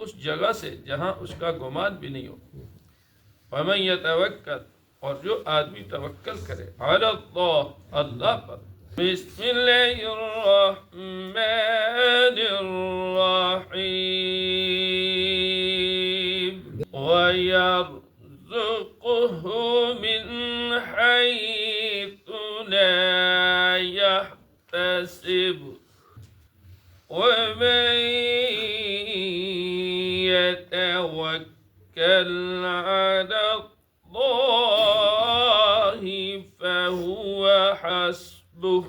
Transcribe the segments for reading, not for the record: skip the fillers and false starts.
اس جگہ سے جہاں اس کا گمان بھی نہیں ہو. وَمَن يَتَوَكَّلْ اور جو آدمی توکل کرے علی اللہ اللہ پر. بسم اللہ الرحمن الرحیم وَيَرْزُقْهُ مِنْ حَيْثُ لَا يَحْتَسِبُ وَمَن يَتَوَكَّلْ عَلَى اللَّهِ فَهُوَ حَسْبُهُ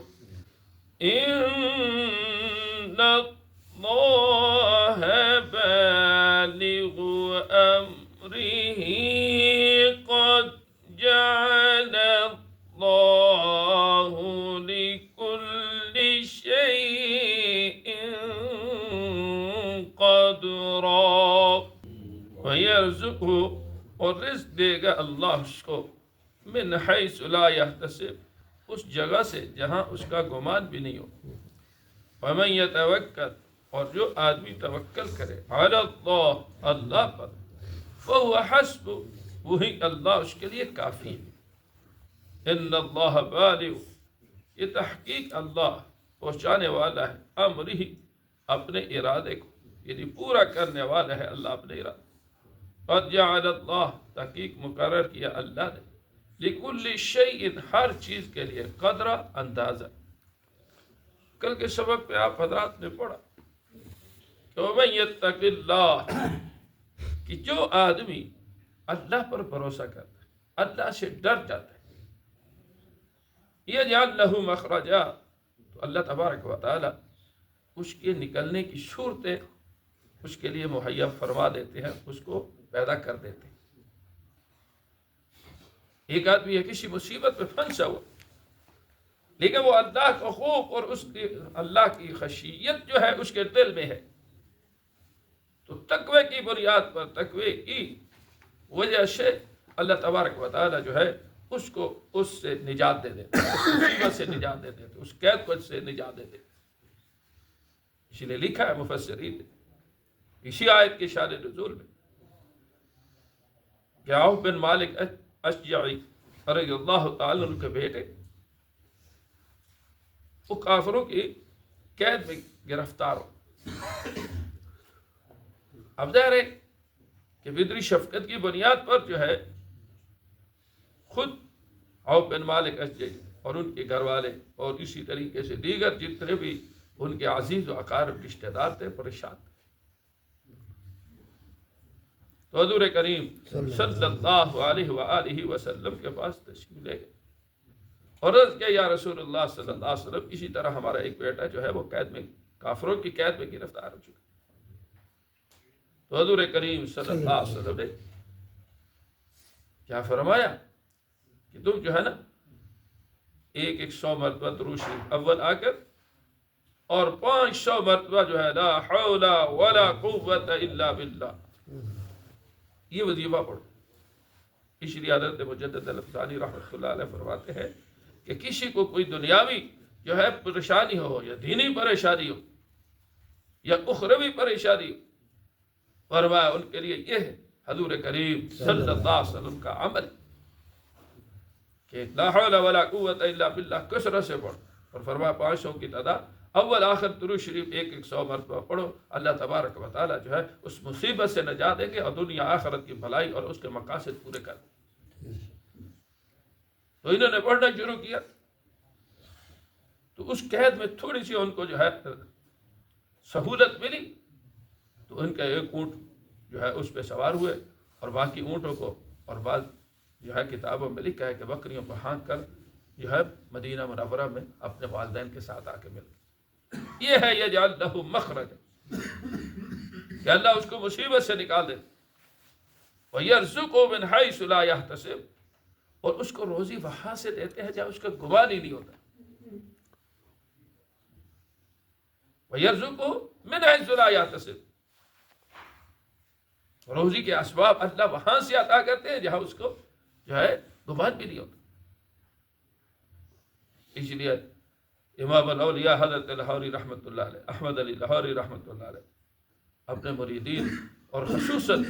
إِنَّ اللَّهَ بَالِغُ أَمْرِهِ قَدْ جَعَلَ اللَّهُ لِكُلِّ شَيْءٍ قَدْرًا. وَيَرْزُقْهُ اور رزق دے گا اللہ اس کو من حیث لا یحتسب اس جگہ سے جہاں اس کا گمان بھی نہیں ہو. وَمَن يَتَوَكَّلْ اور جو آدمی توکل کرے علی اللہ اللہ پر فَهُوَ حَسْبُهُ وہی اللہ اس کے لیے کافی ہے. ان اللہ بالغ یہ تحقیق اللہ پہنچانے والا ہے امرہ اپنے ارادے کو یعنی پورا کرنے والا ہے اللہ اپنے ارادے. قد جعل اللہ تحقیق مقرر کیا اللہ نے لکل شیء ہر چیز کے لیے قدر اندازہ. کل کے سبق پہ آپ حضرات نے پڑھا کہ وَمَن يَتَّقِ اللَّهَ کہ جو آدمی اللہ پر بھروسہ کرتا ہے اللہ سے ڈر جاتا ہے يَجْعَلْ لَهُ مَخْرَجًا تو اللہ تبارک و تعالی اس کے نکلنے کی صورتیں اس کے لیے مہیا فرما دیتے ہیں اس کو پیدا کر دیتے ہیں. ایک آدمی ہے کسی مصیبت میں پھنسا ہوا لیکن وہ اللہ کا خوف اور اس کی اللہ کی خشیت جو ہے اس کے دل میں ہے تو تقوی کی بنیاد پر تقوی کی وجہ سے اللہ تبارک و تعالی جو ہے اس کو اس سے نجات دے دیتے اس مصیبت سے نجات دے دیتے اس قید کو سے نجات دے دیتے. اسی لیے لکھا ہے مفسرین نے اسی آیت کی شان نزول میں کہ عوف بن مالک اشجعی رضی اللہ تعالی عنہ کے بیٹے وہ کافروں کی قید میں گرفتار ہو. اب ظاہر ہے کہ فطری شفقت کی بنیاد پر جو ہے خود عوف بن مالک اشجعی اور ان کے گھر والے اور اسی طریقے سے دیگر جتنے بھی ان کے عزیز و اقارب رشتہ دار تھے پریشان تھے. تو حضور کریم صلی اللہ علیہ وآلہ وسلم کے پاس تشریف لے گئے اور عرض کیا یا رسول اللہ صلی اللہ علیہ وسلم اسی طرح ہمارا ایک بیٹا جو ہے وہ قید میں کافروں کی قید میں گرفتار ہو چکا. تو حضور کریم صلی اللہ علیہ وسلم نے کیا فرمایا کہ تم جو ہے نا 100 مرتبہ درود شریف اول آ کر اور 500 مرتبہ جو ہے لا حول ولا قوت الا باللہ یہ وظیفہ پڑھو. اس لیے حضرت مجدد الفسانی رحمۃ اللہ علیہ فرماتے ہیں کہ کسی کو کوئی دنیاوی جو ہے پریشانی ہو یا دینی پریشانی ہو یا اخروی پریشانی ہو فرمایا ان کے لیے یہ ہے حضور کریم صلی اللہ علیہ وسلم کا عمل کہ لا حول ولا قوت الا باللہ کثرت سے پڑھو اور فرمایا 500 کی تعداد اول آخر درود شریف 100 مرتبہ پڑھو. اللہ تبارک و تعالی جو ہے اس مصیبت سے نجات دیں گے اور دنیا آخرت کی بھلائی اور اس کے مقاصد پورے کر دیں. تو انہوں نے پڑھنا شروع کیا تو اس قید میں تھوڑی سی ان کو جو ہے سہولت ملی تو ان کا ایک اونٹ جو ہے اس پہ سوار ہوئے اور باقی اونٹوں کو اور بعض جو ہے کتابوں میں لکھا ہے کہ بکریوں کو ہانک کر جو ہے مدینہ منورہ میں اپنے والدین کے ساتھ آ کے مل گئے. یہ ہے یجعل لہ مخرج کہ اللہ اس کو مصیبت سے نکال دے. وَيَرْزُقُهُ مِنْ حَيْثُ لَا يَحْتَسِبُ اور اس کو روزی وہاں سے دیتے ہیں جہاں اس کا گمان ہی نہیں ہوتا. وَيَرْزُقُهُ مِنْ حَيْثُ لَا يَحْتَسِبُ روزی کے اسباب اللہ وہاں سے عطا کرتے ہیں جہاں اس کو جو ہے گمان بھی نہیں ہوتا. اس لیے امام الاولیاء حضرت لاہوری رحمۃ اللہ علیہ احمد علی لاہوری رحمۃ اللہ علیہ اپنے مریدین اور خصوصاً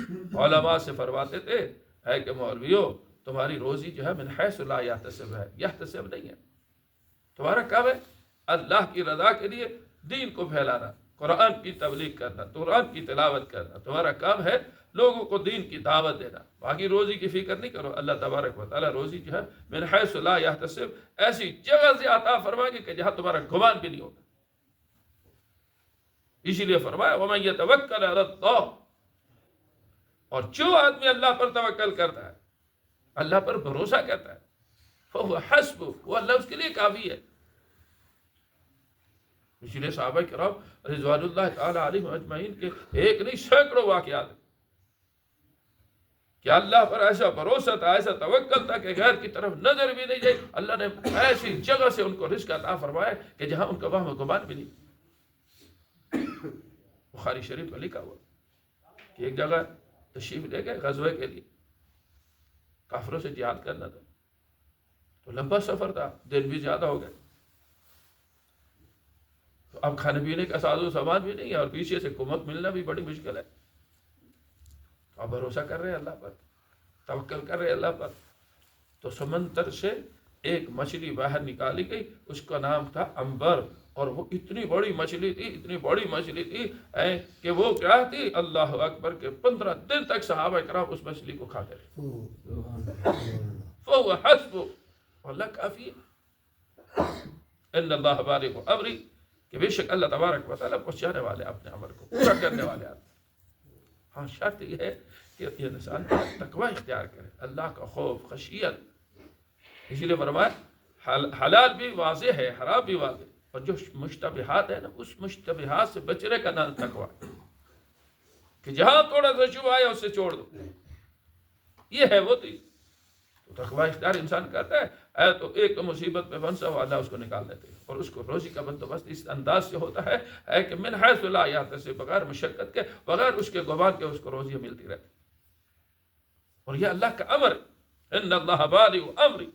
علماء سے فرماتے تھے ہے کہ مولویو تمہاری روزی جو ہے من حیث لا یحتسب ہے، یحتسب نہیں ہے. تمہارا کام ہے اللہ کی رضا کے لیے دین کو پھیلانا، قرآن کی تبلیغ کرنا، قرآن کی تلاوت کرنا. تمہارا کام ہے لوگوں کو دین کی دعوت دینا. باقی روزی کی فکر نہیں کرو. اللہ تبارک و تعالیٰ روزی جو ہے من حیث لا یحتسب ایسی جگہ سے عطا فرمائے گی کہ جہاں تمہارا گمان بھی نہیں ہوگا. اسی لیے فرمایا وَمَن يَتَوَكَّلْ عَلَى اللَّهِ، اور جو آدمی اللہ پر توکل کرتا ہے، اللہ پر بھروسہ کرتا ہے، فَهُوَ حَسْبُهُ، وہ اللہ اس کے لیے کافی ہے. اسی لیے صحابہ کرام رضوان اللہ تعالی علیہم اجمعین کے ایک نہیں سینکڑوں واقعات ہیں کہ اللہ پر ایسا بھروسہ تھا، ایسا توکل تھا کہ غیر کی طرف نظر بھی نہیں گئی. اللہ نے ایسی جگہ سے ان کو رزق عطا فرمایا کہ جہاں ان کا وہم و گمان بھی نہیں. بخاری شریف میں لکھا ہوا کہ ایک جگہ تشریف لے گئے غزوے کے لیے، کافروں سے جہاد کرنا تھا، تو لمبا سفر تھا، دن بھی زیادہ ہو گئے، تو اب کھانے پینے کا ساز و سامان بھی نہیں ہے اور پیچھے سے کمک ملنا بھی بڑی مشکل ہے. تو اب بھروسہ کر رہے ہیں اللہ پر، توکل کر رہے ہیں اللہ پر. تو سمندر سے ایک مچھلی باہر نکالی گئی، اس کا نام تھا عنبر، اور وہ اتنی بڑی مچھلی تھی، اتنی بڑی مچھلی تھی کہ وہ کیا تھی، اللہ اکبر، کے 15 دن تک صحابہ کرام اس مچھلی کو کھاتے رہے. فَهُوَ حَسْبُهُ، اللہ کافی ہے. ان اللہ بالغ امری، کہ بے شک اللہ تبارک و تعالیٰ پہنچانے والے اپنے عمل کو پورا کرنے والے آتے. ہاں شرط یہ ہے کہ یہ انسان تقوی اختیار کرے، اللہ کا خوف، خشیت. اسی لیے فرمایا حلال بھی واضح ہے، حرام بھی واضح، اور جو مشتبہات ہے نا، اس مشتبہات سے بچنے کا نام تقوی، کہ جہاں تھوڑا سا شبہ آیا اسے چھوڑ دو. یہ ہے وہ تھی. تو تقوی اختیار انسان کرتا ہے تو ایک تو مصیبت میں پھنسا ہوا اللہ اس کو نکال دیتے ہیں، اور اس کو روزی کا بندوبست اس انداز سے ہوتا ہے کہ من حیث لا یحتسب، بغیر مشقت کے، بغیر اس کے گمان کے اس کو روزی ملتی رہتی. اور یہ اللہ کا امر ہے، ان اللہ بالغ امری.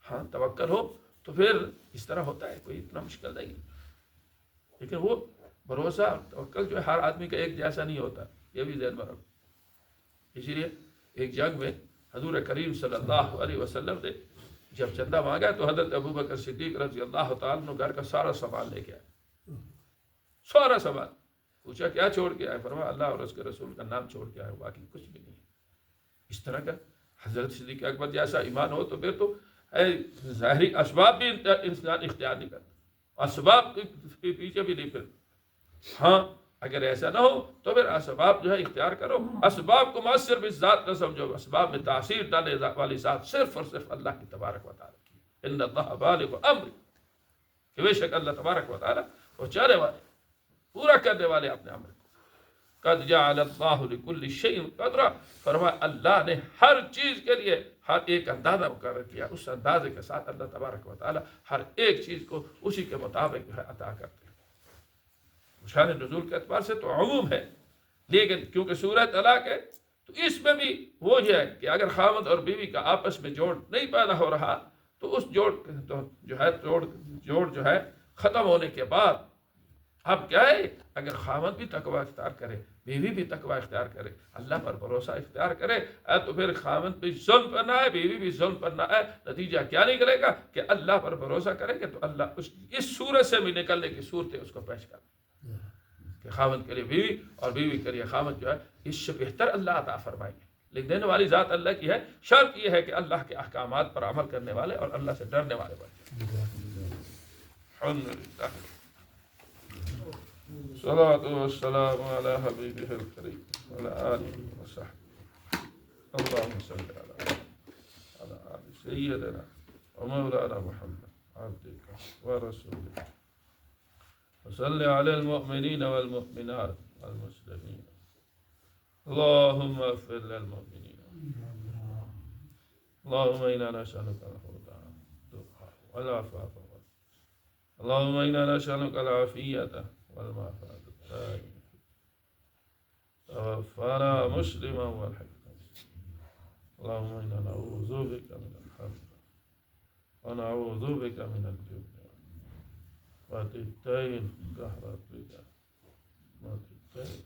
ہاں توکل ہو تو پھر اس طرح ہوتا ہے، کوئی اتنا مشکل نہیں. لیکن وہ بھروسہ اور توکل جو ہے ہر آدمی کا ایک جیسا نہیں ہوتا، یہ بھی ذہن میں رکھو. اسی لیے ایک جنگ میں حضور کریم صلی اللہ علیہ وسلم نے جب چندہ مانگا تو حضرت ابوبکر صدیق رضی اللہ تعالیٰ عنہ گھر کا سارا سامان لے کے آئے. سارا سامان. پوچھا کیا چھوڑ کے آئے؟ فرمایا اللہ اور اس کے رسول کا نام چھوڑ کے آئے، باقی کچھ بھی نہیں. اس طرح کا حضرت صدیق اکبر جیسا ایمان ہو تو پھر تو ظاہری اسباب بھی انسان اختیار نہیں کرتا، اسباب کے پیچھے بھی نہیں پھر. ہاں اگر ایسا نہ ہو تو پھر اسباب جو ہے اختیار کرو. اسباب کو مؤثر بھی ذات نہ سمجھو، اسباب میں تاثیر ڈالنے والی ذات صرف اور صرف اللہ کی تبارک و تعالیٰ کی. ان اللہ بالغ امر، کہ بے شک اللہ تبارک و تعالیٰ پہنچانے والے، پورا کرنے والے اپنے امر کو. قد جعل اللہ لکل شیء قدرا، فرمایا اللہ نے ہر چیز کے لیے ہر ایک اندازہ مقرر کیا. اس اندازے کے ساتھ اللہ تبارک و تعالیٰ ہر ایک چیز کو اسی کے مطابق جو ہے عطا کرتے ہیں. شان نزول کے اعتبار سے تو عموم ہے، لیکن کیونکہ سورہ طلاق ہے تو اس میں بھی وہ یہ ہے کہ اگر خاوند اور بیوی کا آپس میں جوڑ نہیں پیدا ہو رہا تو اس جوڑ جو ہے ختم ہونے کے بعد اب کیا ہے، اگر خاوند بھی تقوی اختیار کرے، بیوی بھی تقوی اختیار کرے، اللہ پر بھروسہ اختیار کرے، تو پھر خاوند بھی ظلم پر نہ آئے، بیوی بھی ظلم پر نہ آئے. نتیجہ کیا نکلے گا کہ اللہ پر بھروسہ کریں گے تو اللہ اس صورت سے بھی نکلنے کی صورتیں اس کو پیش کر کہ خاوند کے لیے بیوی اور بیوی کے لیے خاوند جو ہے اس سے بہتر اللہ عطا فرمائیں گے. لیکن دینے والی ذات اللہ کی ہے. شرط یہ ہے کہ اللہ کے احکامات پر عمل کرنے والے اور اللہ سے ڈرنے والے بنے. الحمدللہ، صلاۃ والسلام علی حبیبہ الکریم وعلی آلہ وصحبہ. اللہم صل علی آل سیدنا ومولانا محمد عبدک ورسولک وصل علی المؤمنین والمؤمنات والمسلمین. اللہم اغفر للمؤمنین. اللہم انا نسألک الہدى والعفاف. اللہم انا نسألک العافیۃ والمعافاة الدائمة. توفنا مسلما والحقنا. اللهم انا نعوذ بك من الحمد ونعوذ بك من الجبن وتتين قهر ربك وتتين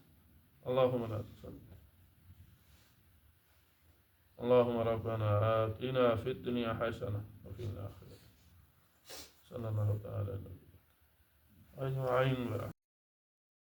اللهم لا تسلط اللهم ربنا آتنا في الدنيا حسنة وفي الآخرة صلى الله تعالى عليه وسلم أجمعين.